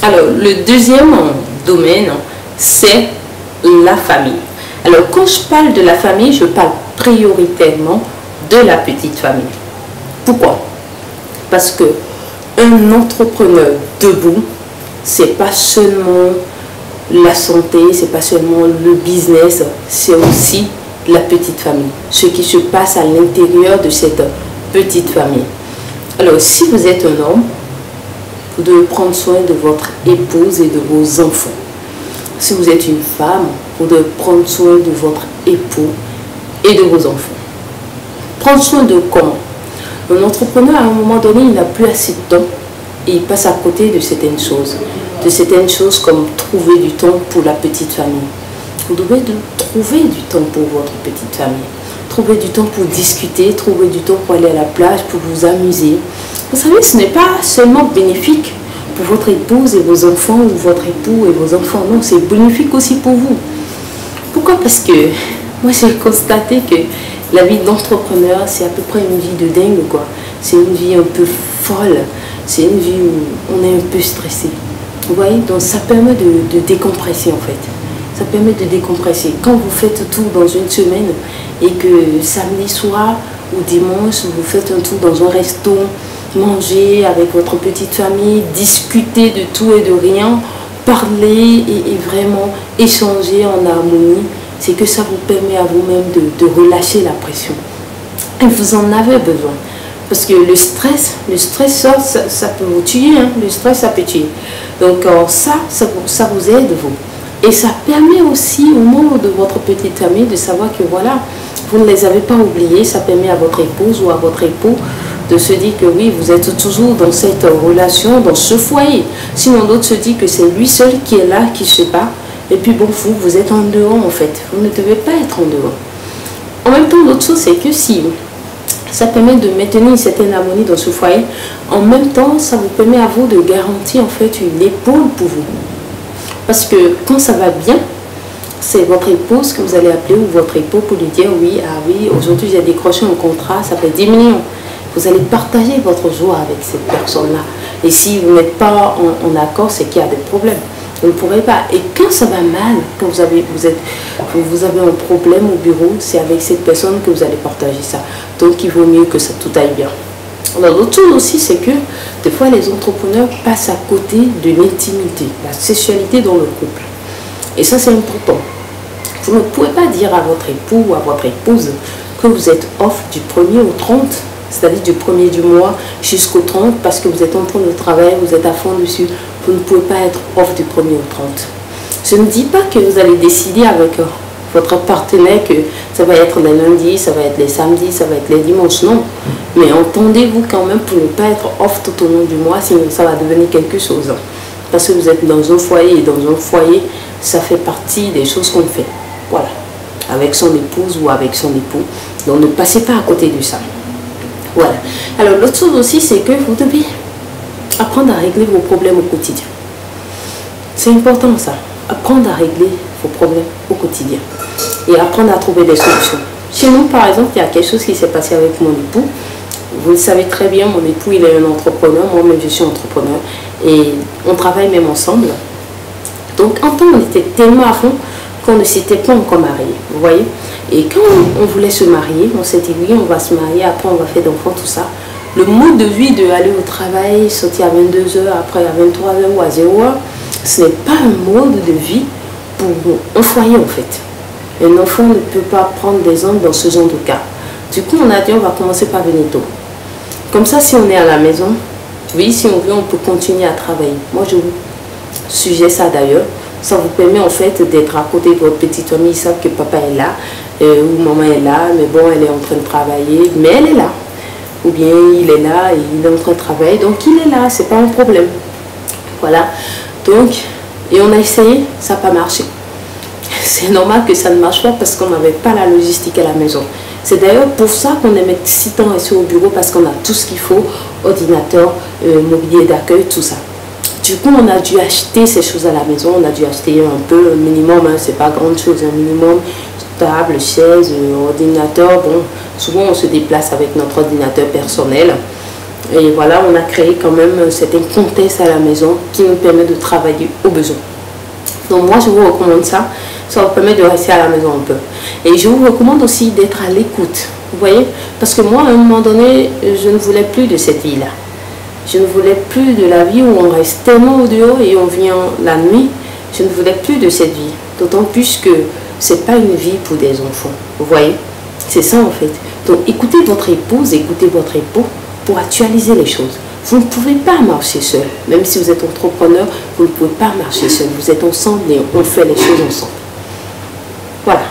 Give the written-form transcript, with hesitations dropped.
Alors, le deuxième domaine, c'est la famille. Alors, quand je parle de la famille, je parle prioritairement de la petite famille. Pourquoi? Parce que un entrepreneur debout, c'est pas seulement la santé, c'est pas seulement le business, c'est aussi la petite famille. Ce qui se passe à l'intérieur de cette petite famille. Alors, si vous êtes un homme, vous devez prendre soin de votre épouse et de vos enfants. Si vous êtes une femme, vous devez prendre soin de votre époux et de vos enfants. Prendre soin de comment? Un entrepreneur, à un moment donné, il n'a plus assez de temps et il passe à côté de certaines choses. De certaines choses comme trouver du temps pour la petite famille. Vous devez trouver du temps pour votre petite famille. Trouver du temps pour discuter, trouver du temps pour aller à la plage, pour vous amuser. Vous savez, ce n'est pas seulement bénéfique pour votre épouse et vos enfants ou votre époux et vos enfants. Non, c'est bénéfique aussi pour vous. Pourquoi? Parce que moi, j'ai constaté que la vie d'entrepreneur, c'est à peu près une vie de dingue, quoi. C'est une vie un peu folle. C'est une vie où on est un peu stressé. Vous voyez? Donc, ça permet de décompresser, en fait. Ça permet de décompresser. Quand vous faites tout dans une semaine et que samedi soir ou dimanche, vous faites un tour dans un resto, manger avec votre petite famille, discuter de tout et de rien, parler et vraiment échanger en harmonie, c'est que ça vous permet à vous-même de relâcher la pression. Et vous en avez besoin. Parce que le stress, ça peut vous tuer. Hein? Le stress, ça peut tuer. Donc ça vous aide, vous. Et ça permet aussi aux membres de votre petite famille de savoir que voilà, vous ne les avez pas oubliés. Ça permet à votre épouse ou à votre époux de se dire que oui, vous êtes toujours dans cette relation, dans ce foyer. Sinon, l'autre se dit que c'est lui seul qui est là, qui ne sait pas. Et puis bon, vous êtes en dehors en fait. Vous ne devez pas être en dehors. En même temps, l'autre chose, c'est que si ça permet de maintenir une certaine harmonie dans ce foyer, en même temps, ça vous permet à vous de garantir en fait une épaule pour vous. Parce que quand ça va bien, c'est votre épouse que vous allez appeler ou votre époux pour lui dire oui, ah oui, aujourd'hui j'ai décroché un contrat, ça fait 10 millions. Vous allez partager votre joie avec cette personne-là. Et si vous n'êtes pas en accord, c'est qu'il y a des problèmes. Vous ne pourrez pas. Et quand ça va mal, quand vous avez un problème au bureau, c'est avec cette personne que vous allez partager ça. Donc il vaut mieux que ça tout aille bien. Alors l'autre chose aussi, c'est que des fois les entrepreneurs passent à côté de l'intimité, la sexualité dans le couple. Et ça c'est important. Vous ne pouvez pas dire à votre époux ou à votre épouse que vous êtes off du 1er au 30, c'est-à-dire du 1er du mois jusqu'au 30 parce que vous êtes en train de travailler, vous êtes à fond dessus. Vous ne pouvez pas être off du 1er au 30. Je ne dis pas que vous allez décider avec votre partenaire que ça va être les lundis, ça va être les samedis, ça va être les dimanches, non. Mais entendez-vous quand même pour ne pas être off tout au long du mois, sinon ça va devenir quelque chose. Parce que vous êtes dans un foyer et dans un foyer, ça fait partie des choses qu'on fait. Voilà. Avec son épouse ou avec son époux. Donc ne passez pas à côté de ça. Voilà. Alors l'autre chose aussi, c'est que vous devez apprendre à régler vos problèmes au quotidien. C'est important ça. Apprendre à régler vos problèmes au quotidien. Et apprendre à trouver des solutions. Chez nous, par exemple, il y a quelque chose qui s'est passé avec mon époux. Vous le savez très bien, mon époux, il est un entrepreneur. Moi-même, je suis entrepreneur. Et on travaille même ensemble. Donc, en temps, on était tellement à fond qu'on ne s'était pas encore mariés. Vous voyez? Et quand on voulait se marier, on s'est dit, oui, on va se marier, après on va faire d'enfants, tout ça. Le mode de vie de aller au travail, sortir à 22 h, après à 23 h ou à 0 h, ce n'est pas un mode de vie pour un foyer en fait. Un enfant ne peut pas prendre des hommes dans ce genre de cas. Du coup, on a dit on va commencer par venir tôt. Comme ça, si on est à la maison, oui, si on veut, on peut continuer à travailler. Moi, je vous suggère ça d'ailleurs. Ça vous permet en fait d'être à côté de votre petite famille. Ils savent que papa est là, ou maman est là, mais bon, elle est en train de travailler, mais elle est là. Ou bien il est là et il est en train de travailler, donc il est là, c'est pas un problème. Voilà. Donc, et on a essayé, ça n'a pas marché. C'est normal que ça ne marche pas parce qu'on n'avait pas la logistique à la maison. C'est d'ailleurs pour ça qu'on aimait si tant rester au bureau parce qu'on a tout ce qu'il faut, ordinateur, mobilier d'accueil, tout ça. Du coup, on a dû acheter ces choses à la maison, on a dû acheter un peu, un minimum, hein, c'est pas grande chose, un minimum, table, chaise, ordinateur. Bon, souvent on se déplace avec notre ordinateur personnel. Et voilà, on a créé quand même un certain contexte à la maison qui nous permet de travailler au besoin. Donc moi, je vous recommande ça. Ça vous permet de rester à la maison un peu. Et je vous recommande aussi d'être à l'écoute. Vous voyez? Parce que moi, à un moment donné, je ne voulais plus de cette vie-là. Je ne voulais plus de la vie où on reste tellement au dehors et on vient la nuit. Je ne voulais plus de cette vie. D'autant plus que ce n'est pas une vie pour des enfants. Vous voyez? C'est ça en fait. Donc écoutez votre épouse, écoutez votre époux pour actualiser les choses. Vous ne pouvez pas marcher seul. Même si vous êtes entrepreneur, vous ne pouvez pas marcher seul. Vous êtes ensemble et on fait les choses ensemble. Voilà.